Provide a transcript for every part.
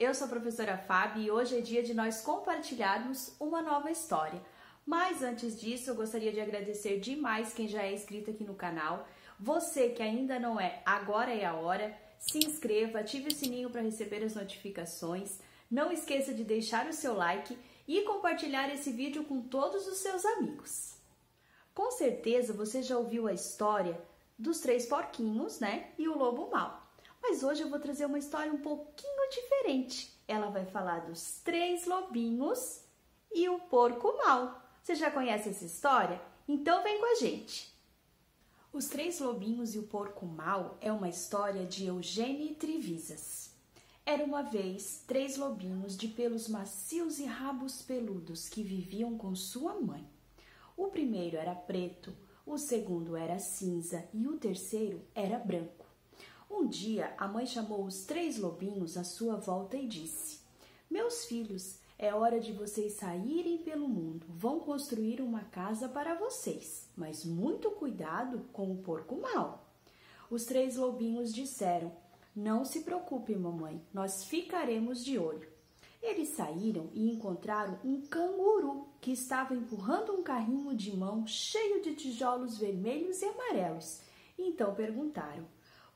eu sou a professora Fábio e hoje é dia de nós compartilharmos uma nova história. Mas antes disso, eu gostaria de agradecer demais quem já é inscrito aqui no canal. Você que ainda não é, agora é a hora. Se inscreva, ative o sininho para receber as notificações. Não esqueça de deixar o seu like e compartilhar esse vídeo com todos os seus amigos. Com certeza você já ouviu a história dos 3 porquinhos, né? E o lobo mau. Mas hoje eu vou trazer uma história um pouquinho diferente. Ela vai falar dos 3 lobinhos e o porco mau. Você já conhece essa história? Então vem com a gente! Os 3 lobinhos e o porco mau é uma história de Eugênie Trivisas. Era uma vez 3 lobinhos de pelos macios e rabos peludos que viviam com sua mãe. O primeiro era preto, o segundo era cinza e o terceiro era branco. Um dia, a mãe chamou os 3 lobinhos à sua volta e disse: "Meus filhos, é hora de vocês saírem pelo mundo. Vão construir uma casa para vocês, mas muito cuidado com o porco mau." Os 3 lobinhos disseram: "Não se preocupe, mamãe, nós ficaremos de olho." Eles saíram e encontraram um canguru que estava empurrando um carrinho de mão cheio de tijolos vermelhos e amarelos. Então perguntaram: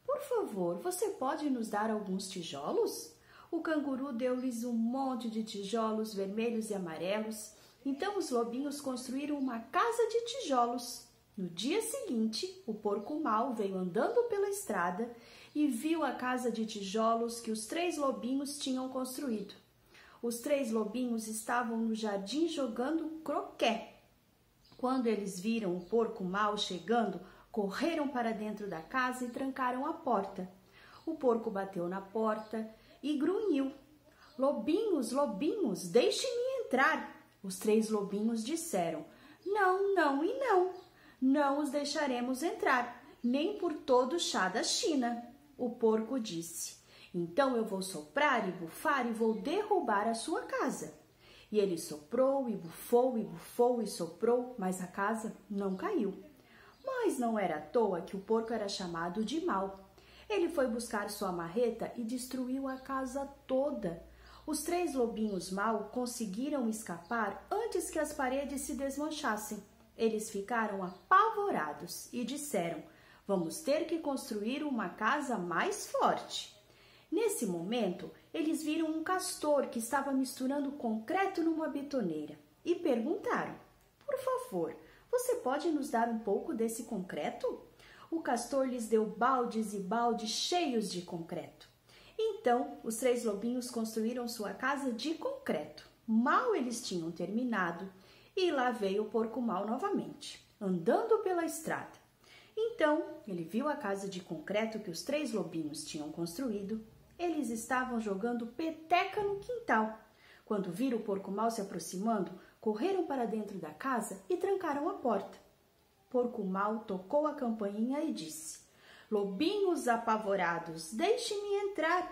"Por favor, você pode nos dar alguns tijolos?" O canguru deu-lhes um monte de tijolos vermelhos e amarelos. Então os lobinhos construíram uma casa de tijolos. No dia seguinte, o porco mau veio andando pela estrada e viu a casa de tijolos que os 3 lobinhos tinham construído. Os 3 lobinhos estavam no jardim jogando croquet. Quando eles viram o porco mau chegando, correram para dentro da casa e trancaram a porta. O porco bateu na porta e grunhiu: "Lobinhos, lobinhos, deixem-me entrar." Os 3 lobinhos disseram: "Não, não e não. Não os deixaremos entrar, nem por todo o chá da China." O porco disse: "Então eu vou soprar e bufar e vou derrubar a sua casa." E ele soprou e bufou e soprou, mas a casa não caiu. Mas não era à toa que o porco era chamado de mau. Ele foi buscar sua marreta e destruiu a casa toda. Os 3 lobinhos mau conseguiram escapar antes que as paredes se desmanchassem. Eles ficaram apavorados e disseram: "Vamos ter que construir uma casa mais forte." Nesse momento, eles viram um castor que estava misturando concreto numa betoneira e perguntaram: "Por favor, você pode nos dar um pouco desse concreto?" O castor lhes deu baldes e baldes cheios de concreto. Então, os 3 lobinhos construíram sua casa de concreto. Mal eles tinham terminado, e lá veio o porco mau novamente, andando pela estrada. Então, ele viu a casa de concreto que os 3 lobinhos tinham construído. Eles estavam jogando peteca no quintal. Quando viram o porco mau se aproximando, correram para dentro da casa e trancaram a porta. Porco mau tocou a campainha e disse: "Lobinhos apavorados, deixem-me entrar."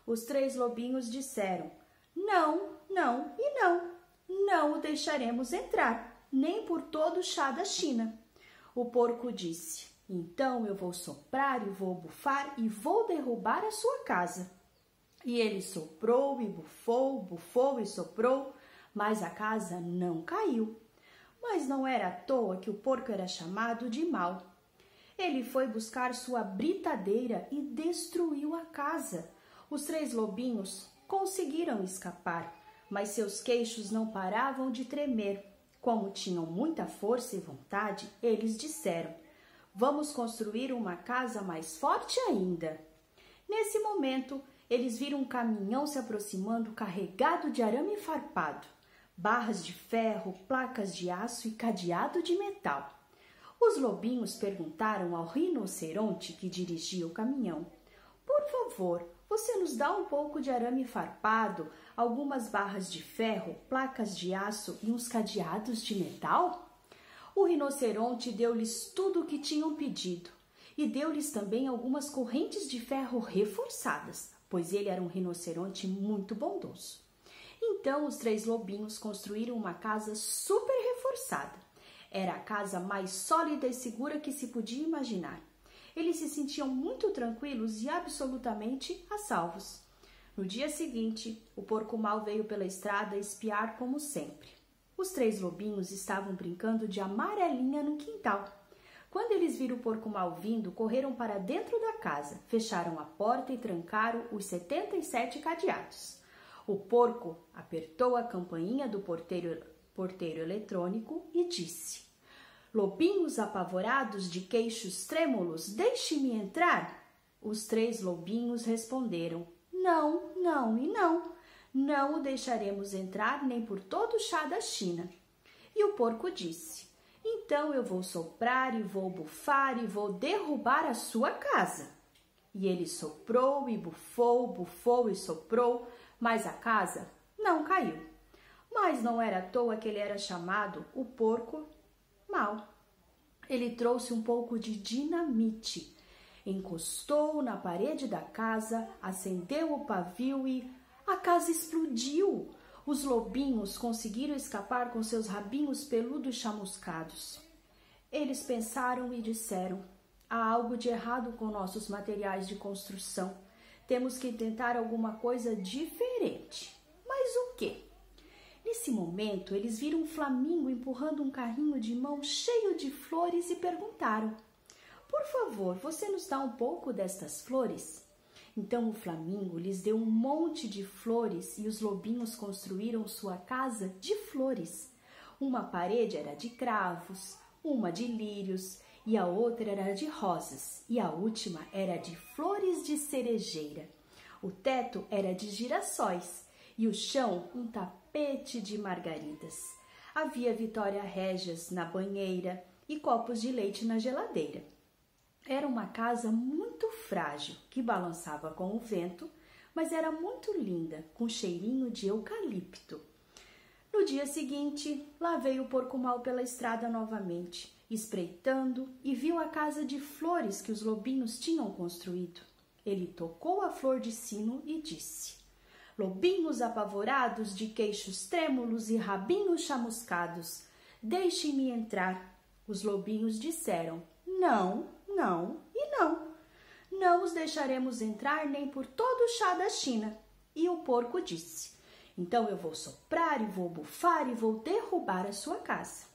Os 3 lobinhos disseram: "Não, não e não. Não o deixaremos entrar, nem por todo o chá da China." O porco disse: "Então eu vou soprar e vou bufar e vou derrubar a sua casa." E ele soprou e bufou e soprou, mas a casa não caiu. Mas não era à toa que o porco era chamado de mau. Ele foi buscar sua britadeira e destruiu a casa. Os 3 lobinhos conseguiram escapar, mas seus queixos não paravam de tremer. Como tinham muita força e vontade, eles disseram: "Vamos construir uma casa mais forte ainda." Nesse momento, eles viram um caminhão se aproximando carregado de arame farpado, barras de ferro, placas de aço e cadeado de metal. Os lobinhos perguntaram ao rinoceronte que dirigia o caminhão: "Por favor, você nos dá um pouco de arame farpado, algumas barras de ferro, placas de aço e uns cadeados de metal?" O rinoceronte deu-lhes tudo o que tinham pedido e deu-lhes também algumas correntes de ferro reforçadas, pois ele era um rinoceronte muito bondoso. Então os 3 lobinhos construíram uma casa super reforçada. Era a casa mais sólida e segura que se podia imaginar. Eles se sentiam muito tranquilos e absolutamente a salvos. No dia seguinte, o porco mau veio pela estrada espiar como sempre. Os 3 lobinhos estavam brincando de amarelinha no quintal. Quando eles viram o porco mau vindo, correram para dentro da casa, fecharam a porta e trancaram os 77 cadeados. O porco apertou a campainha do porteiro eletrônico e disse: "Lobinhos apavorados de queixos trêmulos, deixe-me entrar." Os 3 lobinhos responderam: "Não, não e não. Não o deixaremos entrar nem por todo o chá da China." E o porco disse: "Então eu vou soprar e vou bufar e vou derrubar a sua casa." E ele soprou e bufou, bufou e soprou, mas a casa não caiu. Mas não era à toa que ele era chamado o porco mau. Ele trouxe um pouco de dinamite, encostou na parede da casa, acendeu o pavio e a casa explodiu. Os lobinhos conseguiram escapar com seus rabinhos peludos chamuscados. Eles pensaram e disseram: "Há algo de errado com nossos materiais de construção. Temos que tentar alguma coisa diferente." Mas o quê? Nesse momento, eles viram um flamingo empurrando um carrinho de mão cheio de flores e perguntaram: "Por favor, você nos dá um pouco destas flores?" Então o flamingo lhes deu um monte de flores e os lobinhos construíram sua casa de flores. Uma parede era de cravos, uma de lírios e a outra era de rosas e a última era de flores de cerejeira. O teto era de girassóis e o chão um tapete de margaridas. Havia Vitória Régias na banheira e copos de leite na geladeira. Era uma casa muito frágil, que balançava com o vento, mas era muito linda, com cheirinho de eucalipto. No dia seguinte, lá veio o porco mau pela estrada novamente, espreitando, e viu a casa de flores que os lobinhos tinham construído. Ele tocou a flor de sino e disse: "Lobinhos apavorados de queixos trêmulos e rabinhos chamuscados, deixem-me entrar." Os lobinhos disseram: "Não, não e não. Não os deixaremos entrar nem por todo o chá da China." E o porco disse: "Então eu vou soprar e vou bufar e vou derrubar a sua casa."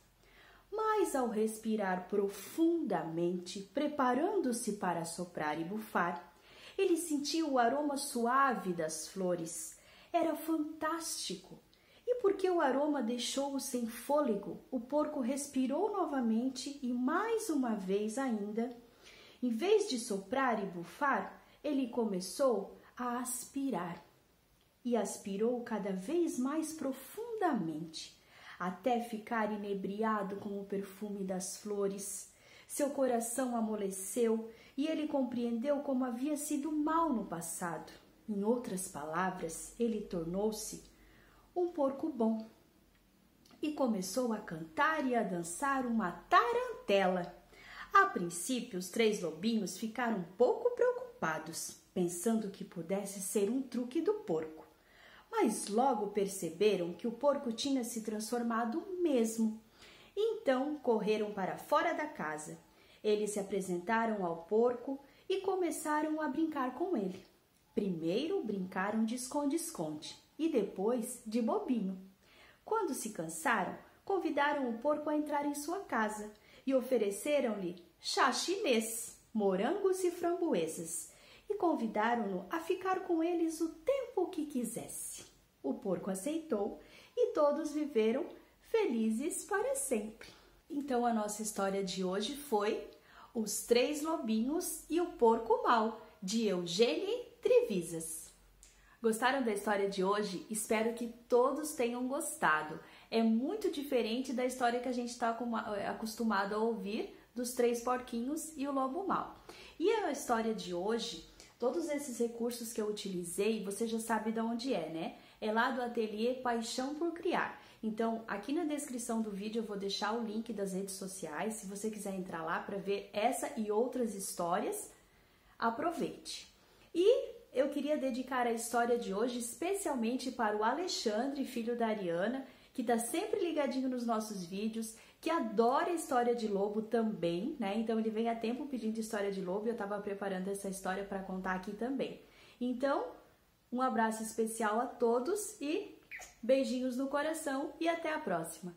Mas ao respirar profundamente, preparando-se para soprar e bufar, ele sentiu o aroma suave das flores. Era fantástico. E porque o aroma deixou-o sem fôlego, o porco respirou novamente e mais uma vez ainda, em vez de soprar e bufar, ele começou a aspirar. E aspirou cada vez mais profundamente, até ficar inebriado com o perfume das flores. Seu coração amoleceu e ele compreendeu como havia sido mal no passado. Em outras palavras, ele tornou-se um porco bom e começou a cantar e a dançar uma tarantela. A princípio, os 3 lobinhos ficaram um pouco preocupados, pensando que pudesse ser um truque do porco. Mas logo perceberam que o porco tinha se transformado mesmo. Então correram para fora da casa. Eles se apresentaram ao porco e começaram a brincar com ele. Primeiro brincaram de esconde-esconde e depois de bobinho. Quando se cansaram, convidaram o porco a entrar em sua casa e ofereceram-lhe chá chinês, morangos e framboesas, e convidaram-no a ficar com eles o tempo que quisesse. O porco aceitou e todos viveram felizes para sempre. Então a nossa história de hoje foi Os 3 Lobinhos e o Porco Mau, de Eugênie Trevisan. Gostaram da história de hoje? Espero que todos tenham gostado. É muito diferente da história que a gente está acostumado a ouvir dos 3 porquinhos e o lobo mau. E a história de hoje, todos esses recursos que eu utilizei, você já sabe de onde é, né? É lá do ateliê Paixão por Criar. Então, aqui na descrição do vídeo eu vou deixar o link das redes sociais. Se você quiser entrar lá para ver essa e outras histórias, aproveite. E eu queria dedicar a história de hoje especialmente para o Alexandre, filho da Ariana, que está sempre ligadinho nos nossos vídeos, que adora história de lobo também, né? Então ele vem há tempo pedindo história de lobo e eu estava preparando essa história para contar aqui também. Então, Um abraço especial a todos e beijinhos no coração e até a próxima!